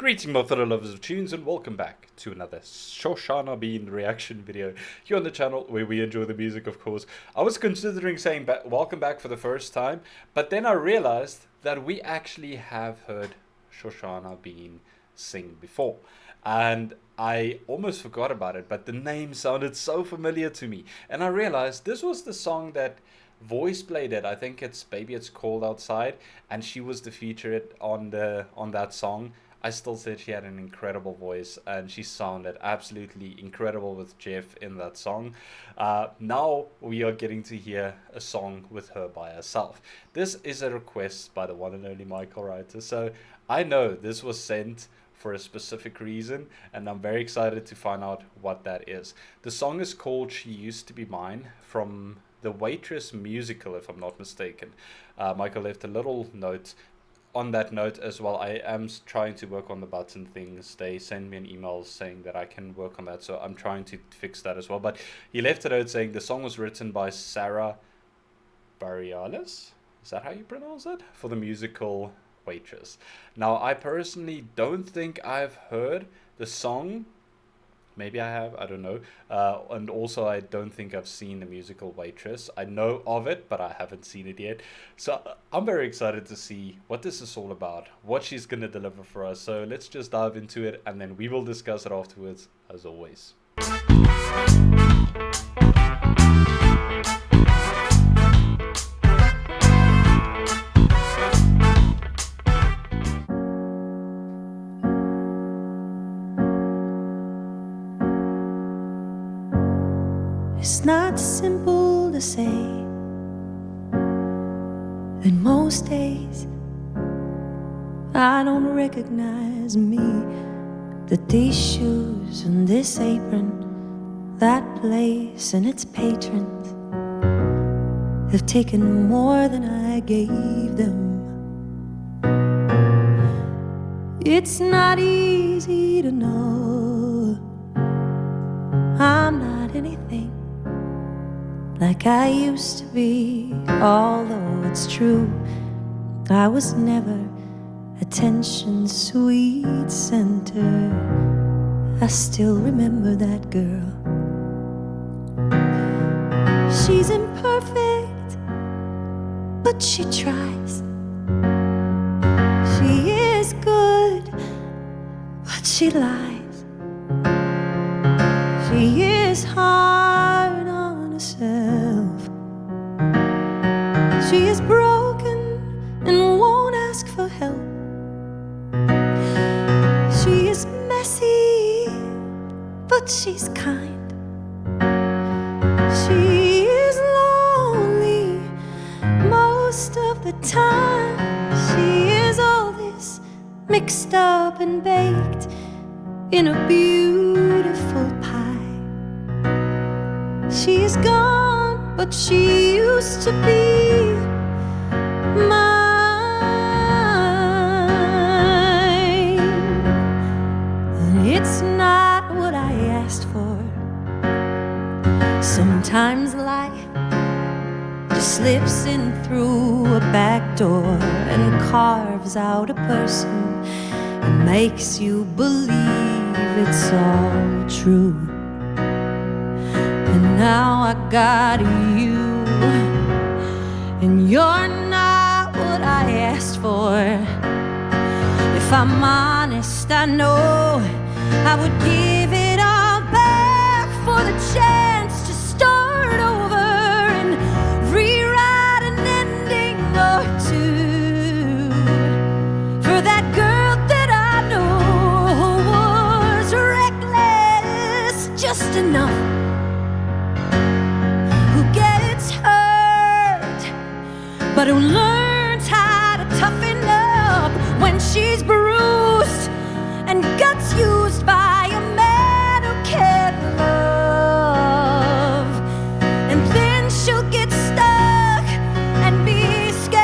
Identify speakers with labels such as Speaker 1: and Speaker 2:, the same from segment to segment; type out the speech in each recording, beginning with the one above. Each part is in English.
Speaker 1: Greetings my fellow lovers of tunes and welcome back to another Shoshana Bean reaction video here on the channel where we enjoy the music, of course. I was considering saying welcome back for the first time, but then I realized that we actually have heard Shoshana Bean sing before. And I almost forgot about it, but the name sounded so familiar to me. And I realized this was the song that Voice played it. I think it's Baby It's Cold Outside, and she was the featured on that song. I still said she had an incredible voice and she sounded absolutely incredible with Jeff in that song. Now we are getting to hear a song with her by herself. This is a request by the one and only Michael Writer, so I know this was sent for a specific reason and I'm very excited to find out what that is. The song is called She Used to Be Mine from the Waitress musical, if I'm not mistaken. Michael left a little note. On that note as well, I am trying to work on the button things. They send me an email saying that I can work on that, so I'm trying to fix that as well. But he left a note saying the song was written by Sarah Bareilles. Is that how you pronounce it? For the musical Waitress. Now, I personally don't think I've heard the song. Maybe I have, I don't know. And also I don't think I've seen the musical Waitress. I know of it, but I haven't seen it yet. So I'm very excited to see what this is all about, what she's going to deliver for us. So let's just dive into it and then we will discuss it afterwards, as always.
Speaker 2: It's not simple to say that most days I don't recognize me, that these shoes and this apron, that place and its patrons have taken more than I gave them. It's not easy to know I'm not anything like I used to be, although it's true I was never attention's sweet center. I still remember that girl. She's imperfect, but she tries. She is good, but she lies. She is hard on herself. She is broken and won't ask for help. She is messy, but she's kind. She is lonely most of the time. She is all this mixed up and baked in a beautiful pie. She is gone, but she used to be mine. And it's not what I asked for. Sometimes life just slips in through a back door and carves out a person and makes you believe it's all true. And now I got you, and you're not what I asked for. If I'm honest, I know I would give it all back for the chance to start over and rewrite an ending or two. For that girl that I know was reckless just enough, but who learns how to toughen up when she's bruised and guts used by a man who can't love. And then she'll get stuck and be scared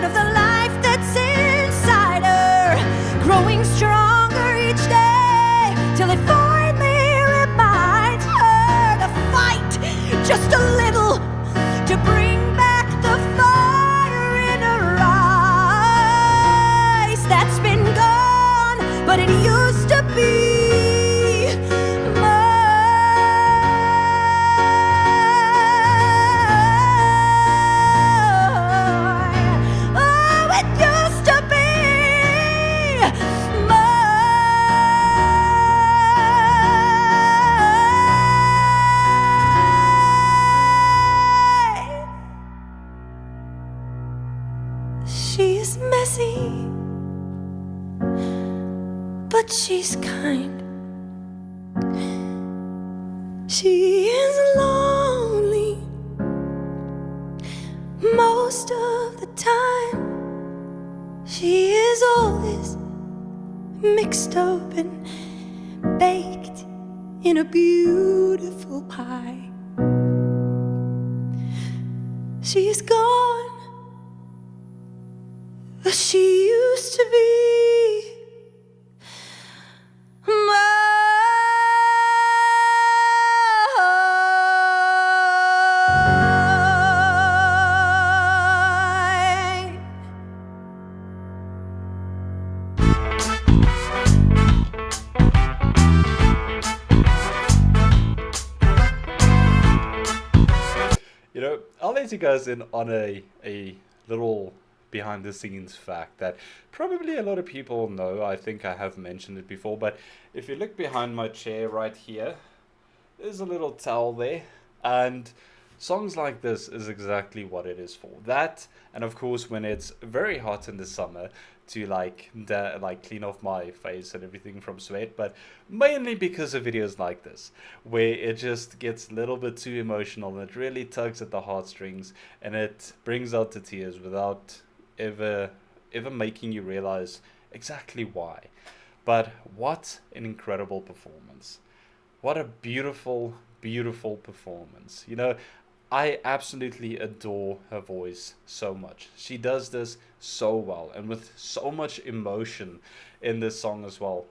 Speaker 2: of the life that's inside her, growing stronger each day till it finally reminds her to fight just a little, to bring the fire in her eyes that's been gone. She's messy, but she's kind. She is lonely most of the time. She is always mixed up and baked in a beautiful pie. She's gone, but she used to be mine.
Speaker 1: You know, I'll let you guys in on a little behind the scenes fact that probably a lot of people know. I think I have mentioned it before, but if you look behind my chair right here, there's a little towel there, and songs like this is exactly what it is for. That, and of course when it's very hot in the summer, to like clean off my face and everything from sweat, but mainly because of videos like this where it just gets a little bit too emotional and it really tugs at the heartstrings and it brings out the tears without ever making you realize exactly why. But what an incredible performance. What a beautiful, beautiful performance. You know, I absolutely adore her voice so much. She does this so well and with so much emotion in this song as well.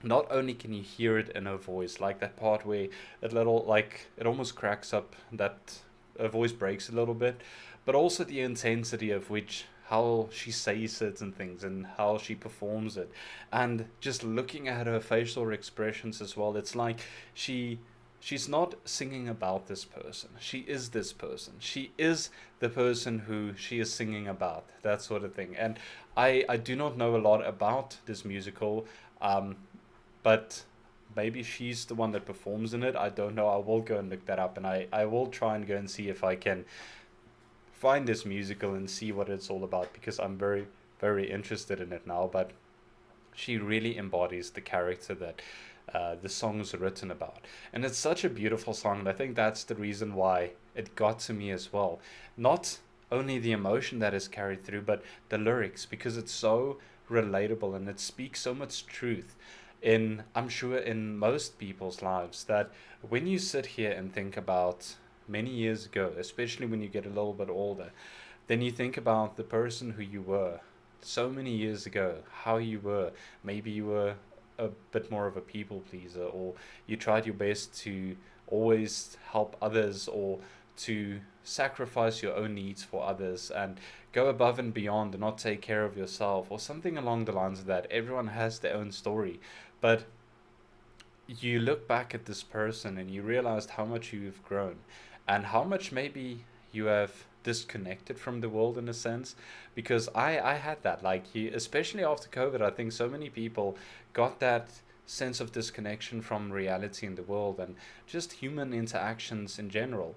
Speaker 1: Not only can you hear it in her voice, like that part where it almost cracks up, that her voice breaks a little bit, but also the intensity of which how she says certain things and how she performs it, and just looking at her facial expressions as well. It's like she's not singing about this person. She is this person. She is the person who she is singing about, that sort of thing. And I do not know a lot about this musical, but maybe she's the one that performs in it. I don't know. I will go and look that up, and I will try and go and see if I can find this musical and see what it's all about, because I'm very, very interested in it now. But she really embodies the character that the songs are written about. And it's such a beautiful song, and I think that's the reason why it got to me as well. Not only the emotion that is carried through, but the lyrics, because it's so relatable and it speaks so much truth in, I'm sure, in most people's lives, that when you sit here and think about many years ago, especially when you get a little bit older, then you think about the person who you were so many years ago, how you were. Maybe you were a bit more of a people pleaser, or you tried your best to always help others, or to sacrifice your own needs for others and go above and beyond and not take care of yourself, or something along the lines of that. Everyone has their own story, but you look back at this person and you realized how much you've grown and how much maybe you have disconnected from the world in a sense. Because I had that, especially after COVID, I think so many people got that sense of disconnection from reality in the world and just human interactions in general,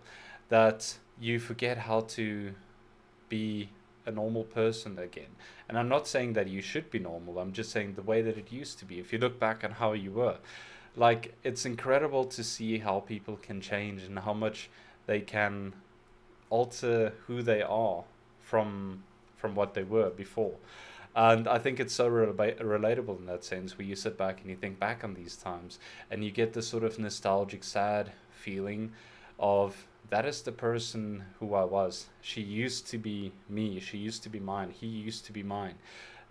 Speaker 1: that you forget how to be a normal person again. And I'm not saying that you should be normal, I'm just saying the way that it used to be. If you look back on how you were, it's incredible to see how people can change and how much they can alter who they are from what they were before. And I think it's so relatable in that sense, where you sit back and you think back on these times and you get this sort of nostalgic, sad feeling of, that is the person who I was. She used to be me. She used to be mine. He used to be mine.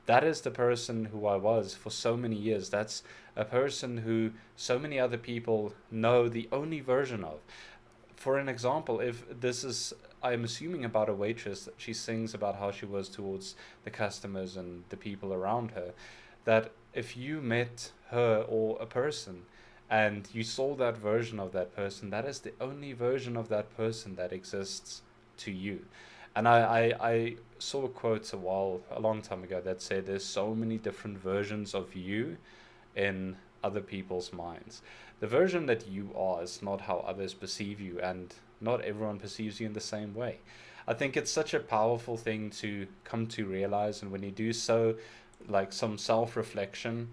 Speaker 1: That is the person who I was for so many years. That's a person who so many other people know the only version of. For an example, if this is, I'm assuming, about a waitress, that she sings about how she was towards the customers and the people around her, that if you met her or a person and you saw that version of that person, that is the only version of that person that exists to you. And I saw quotes a long time ago that said there's so many different versions of you in other people's minds. The version that you are is not how others perceive you, and not everyone perceives you in the same way. I think it's such a powerful thing to come to realize, and when you do so, like some self-reflection,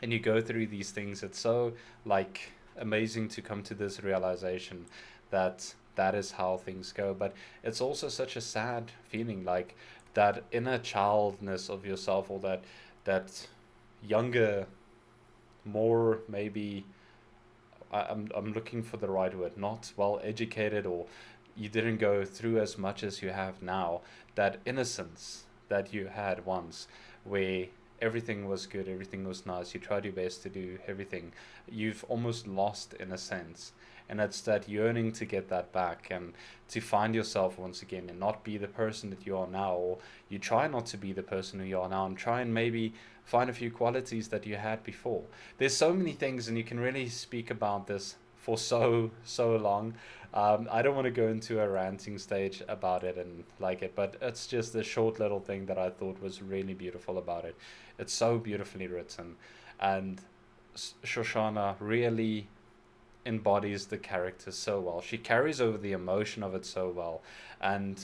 Speaker 1: and you go through these things, it's so like amazing to come to this realization that that is how things go. But it's also such a sad feeling, like that inner childness of yourself, or that younger, more maybe, I'm looking for the right word, not well educated, or you didn't go through as much as you have now, that innocence that you had once, where everything was good, everything was nice, you tried your best to do everything, you've almost lost in a sense. And it's that yearning to get that back, and to find yourself once again, and not be the person that you are now, or you try not to be the person who you are now, and try and maybe find a few qualities that you had before. There's so many things, and you can really speak about this for so long. I don't want to go into a ranting stage about it and like it, but it's just a short little thing that I thought was really beautiful about it. It's so beautifully written, and Shoshana really embodies the character so well. She carries over the emotion of it so well, and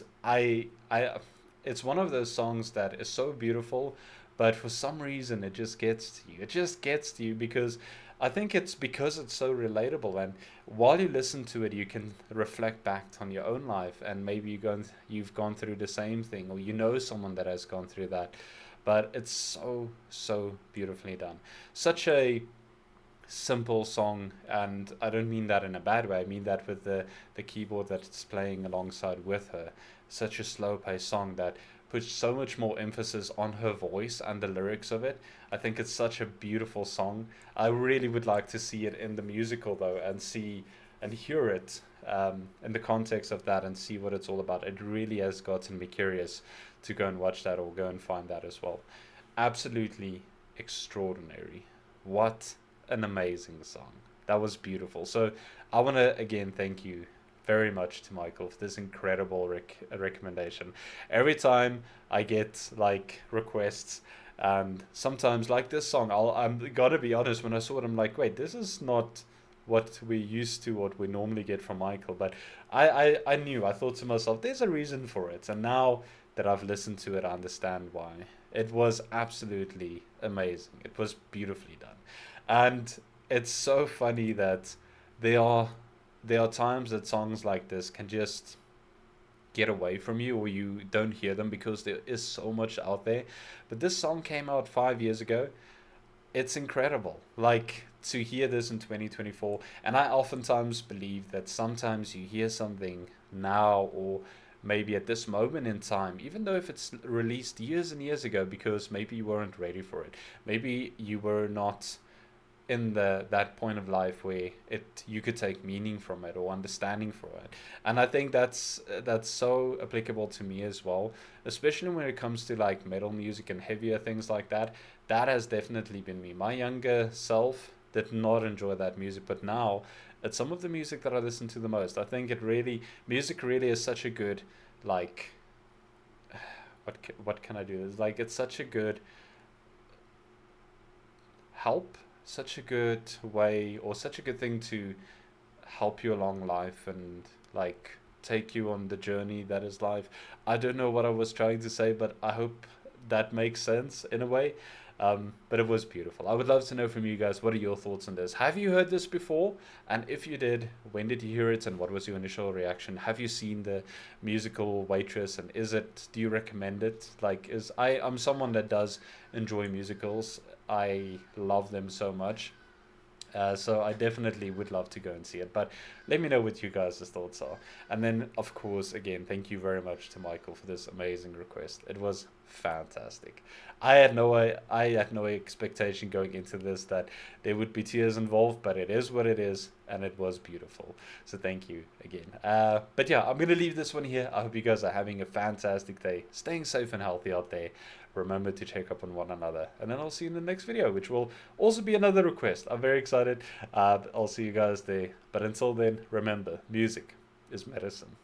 Speaker 1: it's one of those songs that is so beautiful, but for some reason it just gets to you. It just gets to you because I think it's because it's so relatable, and while you listen to it, you can reflect back on your own life, and maybe you've gone through the same thing, or you know someone that has gone through that. But it's so beautifully done. Such a simple song, and I don't mean that in a bad way. I mean that with the keyboard that's playing alongside with her. Such a slow paced song that puts so much more emphasis on her voice and the lyrics of it. I think it's such a beautiful song. I really would like to see it in the musical though, and see and hear it in the context of that, and see what it's all about. It really has gotten me curious to go and watch that, or go and find that as well. Absolutely extraordinary. What an amazing song. That was beautiful. So I want to again thank you very much to Michael for this incredible recommendation. Every time I get like requests, and sometimes like this song, I'm gotta be honest, when I saw it, I'm like, wait, this is not what we used to, what we normally get from Michael. But I knew, I thought to myself, there's a reason for it, and now that I've listened to it, I understand why. It was absolutely amazing. It was beautifully done. And it's so funny that there are times that songs like this can just get away from you, or you don't hear them because there is so much out there. But this song came out 5 years ago. It's incredible. Like, to hear this in 2024, and I oftentimes believe that sometimes you hear something now, or maybe at this moment in time, even though if it's released years and years ago, because maybe you weren't ready for it, maybe you were not in that point of life where you could take meaning from it, or understanding from it. And I think that's so applicable to me as well, especially when it comes to like metal music and heavier things like that. That has definitely been me. My younger self did not enjoy that music, but now it's some of the music that I listen to the most. I think music really is such a good, like, what can I do? It's like, it's such a good help, such a good way, or such a good thing to help you along life, and like take you on the journey that is life. I don't know what I was trying to say, but I hope that makes sense in a way. But it was beautiful. I would love to know from you guys, what are your thoughts on this? Have you heard this before? And if you did, when did you hear it, and what was your initial reaction? Have you seen the musical Waitress, and do you recommend it? Like, I'm someone that does enjoy musicals. I love them so much. So I definitely would love to go and see it, but let me know what you guys' thoughts are. And then, of course, again, thank you very much to Michael for this amazing request. It was fantastic. I had no expectation going into this that there would be tears involved, but it is what it is, and it was beautiful. So thank you again. But yeah, I'm gonna leave this one here. I hope you guys are having a fantastic day, staying safe and healthy out there. Remember to check up on one another, and then I'll see you in the next video, which will also be another request. I'm very excited. I'll see you guys there, but until then, remember, music is medicine.